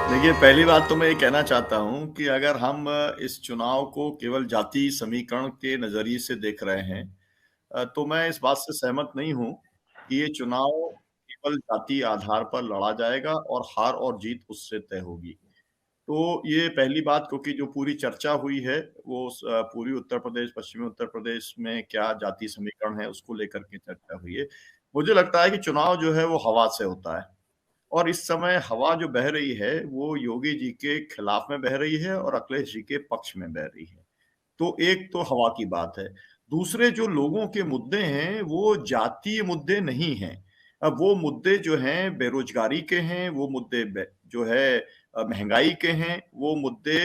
देखिए, पहली बात तो मैं ये कहना चाहता हूँ कि अगर हम इस चुनाव को केवल जातीय समीकरण के नज़रिए से देख रहे हैं तो मैं इस बात से सहमत नहीं हूँ कि ये चुनाव केवल जातीय आधार पर लड़ा जाएगा और हार और जीत उससे तय होगी। तो ये पहली बात, क्योंकि जो पूरी चर्चा हुई है वो पूरी उत्तर प्रदेश, पश्चिमी उत्तर प्रदेश में क्या जातीय समीकरण है उसको लेकर के चर्चा हुई है। मुझे लगता है कि चुनाव जो है वो हवा से होता है। और इस समय हवा जो बह रही है, वो योगी जी के खिलाफ में बह रही है और अखिलेश जी के पक्ष में बह रही है। तो एक तो हवा की बात है। दूसरे जो लोगों के मुद्दे हैं, वो जातीय मुद्दे नहीं हैं। अब वो मुद्दे जो हैं बेरोज़गारी के हैं, वो मुद्दे जो है महँगाई के हैं, वो मुद्दे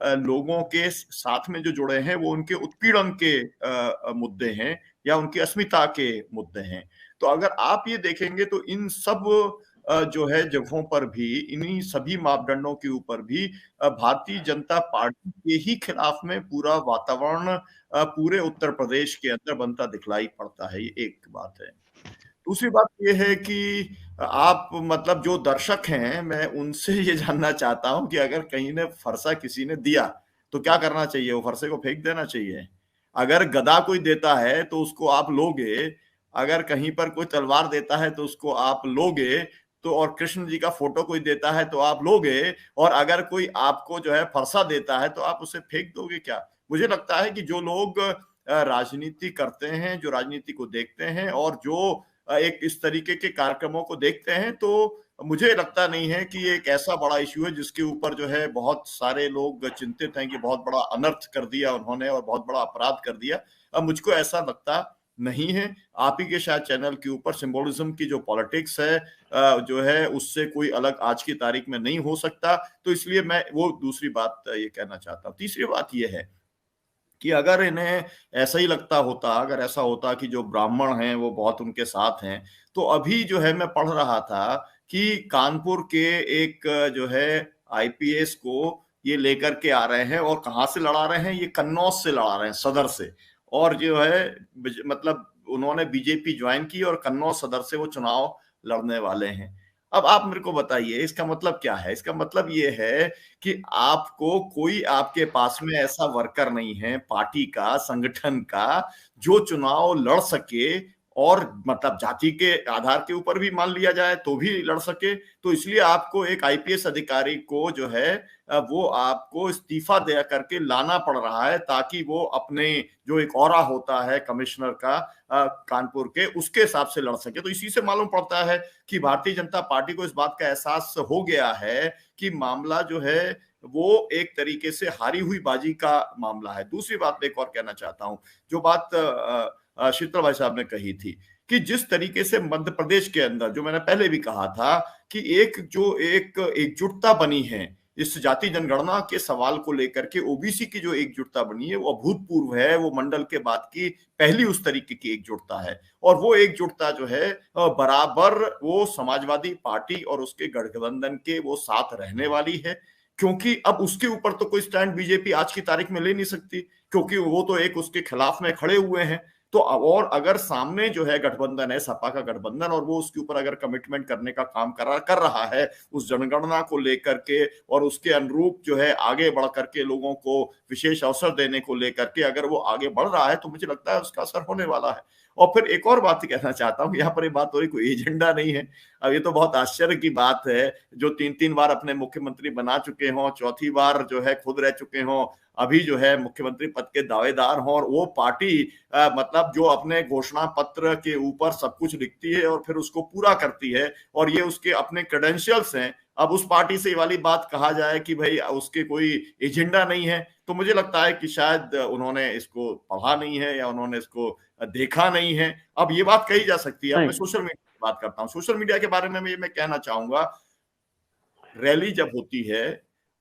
लोगों के साथ में जो जुड़े हैं, वो उनके उत्पीड़न के मुद्दे हैं या उनकी अस्मिता के मुद्दे हैं। तो अगर आप ये देखेंगे तो इन सब जो है जगहों पर भी, इन्हीं सभी मापदंडों के ऊपर भी भारतीय जनता पार्टी के ही खिलाफ में पूरा वातावरण पूरे उत्तर प्रदेश के अंदर बनता दिखलाई पड़ता है, ये एक बात है। दूसरी बात ये है कि आप मतलब जो दर्शक हैं, मैं उनसे ये जानना चाहता हूँ कि अगर कहीं ने फरसा किसी ने दिया, तो क्या करना चाहिए? वो फरसे को फेंक देना चाहिए? अगर गदा कोई देता है, तो उसको आप लोगे, अगर कहीं पर कोई तलवार देता है, तो उसको आप लोगे, तो और कृष्ण जी का फ़ोटो कोई देता है, तो आप लोगे और अगर कोई आपको जो है फरसा देता है, तो आप उसे फेंक दोगे क्या? मुझे लगता है कि जो लोग राजनीति करते हैं, जो राजनीति को देखते हैं और जो एक इस तरीके के कार्यक्रमों को देखते हैं, तो मुझे लगता नहीं है कि ये एक ऐसा बड़ा इश्यू है जिसके ऊपर जो है बहुत सारे लोग चिंतित हैं कि बहुत बड़ा अनर्थ कर दिया उन्होंने और बहुत बड़ा अपराध कर दिया। मुझको ऐसा लगता नहीं है। आप ही के शायद चैनल के ऊपर सिंबोलिज्म की जो पॉलिटिक्स है जो है उससे कोई अलग आज की तारीख में नहीं हो सकता। तो इसलिए मैं वो दूसरी बात ये कहना चाहता हूँ। तीसरी बात ये है कि अगर इन्हें ऐसा ही लगता होता, अगर ऐसा होता कि जो ब्राह्मण हैं वो बहुत उनके साथ हैं, तो अभी जो है मैं पढ़ रहा था कि कानपुर के एक जो है आईपीएस को ये लेकर के आ रहे हैं और कहाँ से लड़ा रहे हैं? ये कन्नौज से लड़ा रहे हैं, सदर से। और जो है मतलब उन्होंने बीजेपी ज्वाइन की और कन्नौज सदर से वो चुनाव लड़ने वाले हैं। अब आप मेरे को बताइए इसका मतलब क्या है? इसका मतलब ये है कि आपको कोई आपके पास में ऐसा वर्कर नहीं है पार्टी का, संगठन का, जो चुनाव लड़ सके और मतलब जाति के आधार के ऊपर भी मान लिया जाए तो भी लड़ सके। तो इसलिए आपको एक आईपीएस अधिकारी को जो है वो आपको इस्तीफा दे करके लाना पड़ रहा है ताकि वो अपने जो एक ऑरा होता है कमिश्नर का कानपुर के, उसके हिसाब से लड़ सके। तो इसी से मालूम पड़ता है कि भारतीय जनता पार्टी को इस बात का एहसास हो गया है कि मामला जो है वो एक तरीके से हारी हुई बाजी का मामला है। दूसरी बात मैं एक और कहना चाहता हूँ, जो बात शीतल भाई साहब ने कही थी कि जिस तरीके से मध्य प्रदेश के अंदर, जो मैंने पहले भी कहा था कि एक एकजुटता बनी है इस जाति जनगणना के सवाल को लेकर के, ओबीसी की जो एकजुटता बनी है वो अभूतपूर्व है। वो मंडल के बाद की पहली उस तरीके की एकजुटता है और वो एकजुटता जो है बराबर वो समाजवादी पार्टी और उसके गठबंधन के वो साथ रहने वाली है, क्योंकि अब उसके ऊपर तो कोई स्टैंड बीजेपी आज की तारीख में ले नहीं सकती, क्योंकि वो तो एक उसके खिलाफ में खड़े हुए हैं। तो और अगर सामने जो है गठबंधन है, सपा का गठबंधन, और वो उसके ऊपर अगर कमिटमेंट करने का काम कर रहा है उस जनगणना को लेकर के और उसके अनुरूप जो है आगे बढ़ करके लोगों को विशेष अवसर देने को लेकर के अगर वो आगे बढ़ रहा है, तो मुझे लगता है उसका असर होने वाला है। और फिर एक और बात कहना चाहता हूँ, यहाँ पर ये बात हो रही कोई एजेंडा नहीं है। अब ये तो बहुत आश्चर्य की बात है, जो 3-3 बार अपने मुख्यमंत्री बना चुके हों, चौथी बार जो है खुद रह चुके हों, अभी जो है मुख्यमंत्री पद के दावेदार हों और वो पार्टी मतलब जो अपने घोषणा पत्र के ऊपर सब कुछ लिखती है और फिर उसको पूरा करती है और ये उसके अपने क्रेडेंशियल्स हैं। अब उस पार्टी से ये वाली बात कहा जाए कि भाई उसके कोई एजेंडा नहीं है, तो मुझे लगता है कि शायद उन्होंने इसको पढ़ा नहीं है या उन्होंने इसको देखा नहीं है। अब ये बात कही जा सकती है। अब मैं नहीं। सोशल मीडिया की बात करता हूँ। सोशल मीडिया के बारे में मैं कहना चाहूंगा, रैली जब होती है,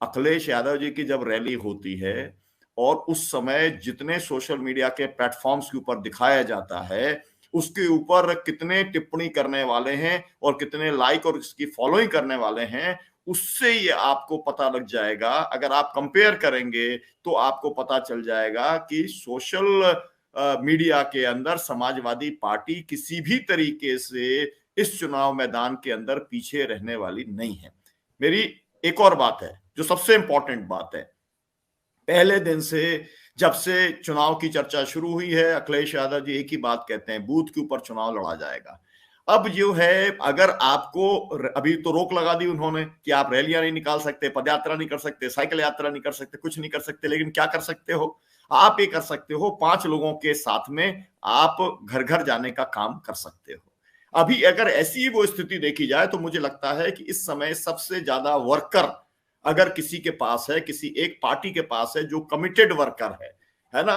अखिलेश यादव जी की जब रैली होती है और उस समय जितने सोशल मीडिया के प्लेटफॉर्म्स के ऊपर दिखाया जाता है, उसके ऊपर कितने टिप्पणी करने वाले हैं और कितने लाइक और इसकी फॉलोइंग करने वाले हैं, उससे ये आपको पता लग जाएगा। अगर आप कंपेयर करेंगे तो आपको पता चल जाएगा कि सोशल मीडिया के अंदर समाजवादी पार्टी किसी भी तरीके से इस चुनाव मैदान के अंदर पीछे रहने वाली नहीं है। मेरी एक और बात है जो सबसे इंपॉर्टेंट बात है, पहले दिन से जब से चुनाव की चर्चा शुरू हुई है, अखिलेश यादव जी एक ही बात कहते हैं, बूथ के ऊपर चुनाव लड़ा जाएगा। अब जो है, अगर आपको अभी तो रोक लगा दी उन्होंने कि आप रैलियां नहीं निकाल सकते, पदयात्रा नहीं कर सकते, साइकिल यात्रा नहीं कर सकते, कुछ नहीं कर सकते, लेकिन क्या कर सकते हो, आप ये कर सकते हो, 5 लोगों के साथ में आप घर घर जाने का काम कर सकते हो। अभी अगर ऐसी वो स्थिति देखी जाए तो मुझे लगता है कि इस समय सबसे ज्यादा वर्कर अगर किसी के पास है, किसी एक पार्टी के पास है जो कमिटेड वर्कर है ना,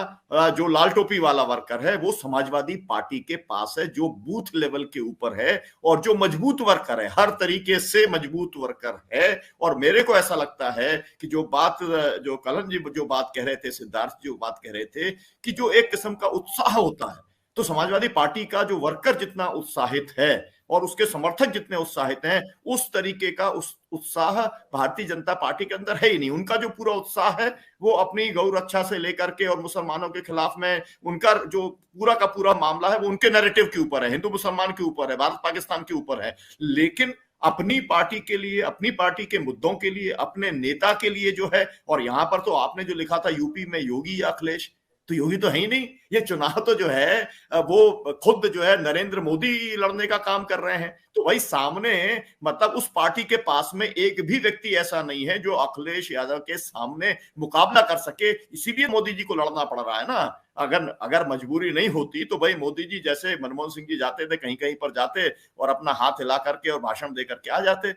जो लाल टोपी वाला वर्कर है, वो समाजवादी पार्टी के पास है, जो बूथ लेवल के ऊपर है और जो मजबूत वर्कर है, हर तरीके से मजबूत वर्कर है। और मेरे को ऐसा लगता है कि जो कलन जी जो बात कह रहे थे, सिद्धार्थ जी जो बात कह रहे थे कि जो एक किस्म का उत्साह होता है, तो समाजवादी पार्टी का जो वर्कर जितना उत्साहित है और उसके समर्थक जितने उत्साहित हैं, उस तरीके का उत्साह भारतीय जनता पार्टी के अंदर है ही नहीं। उनका जो पूरा उत्साह है वो अपनी गौ रक्षा से लेकर के और मुसलमानों के खिलाफ में उनका जो पूरा का पूरा मामला है वो उनके नैरेटिव के ऊपर है, हिंदू मुसलमान के ऊपर है, भारत पाकिस्तान के ऊपर है। लेकिन अपनी पार्टी के लिए, अपनी पार्टी के मुद्दों के लिए, अपने नेता के लिए जो है, और यहां पर तो आपने जो लिखा था यूपी में योगी या अखिलेश, तो योगी तो है ही नहीं। ये चुनाव तो जो है वो खुद जो है नरेंद्र मोदी लड़ने का काम कर रहे हैं। तो भाई सामने मतलब उस पार्टी के पास में एक भी व्यक्ति ऐसा नहीं है जो अखिलेश यादव के सामने मुकाबला कर सके, इसीलिए मोदी जी को लड़ना पड़ रहा है ना। अगर अगर मजबूरी नहीं होती तो भाई मोदी जी जैसे मनमोहन सिंह जी जाते थे, कहीं कहीं पर जाते और अपना हाथ हिला करके और भाषण दे करके आ जाते।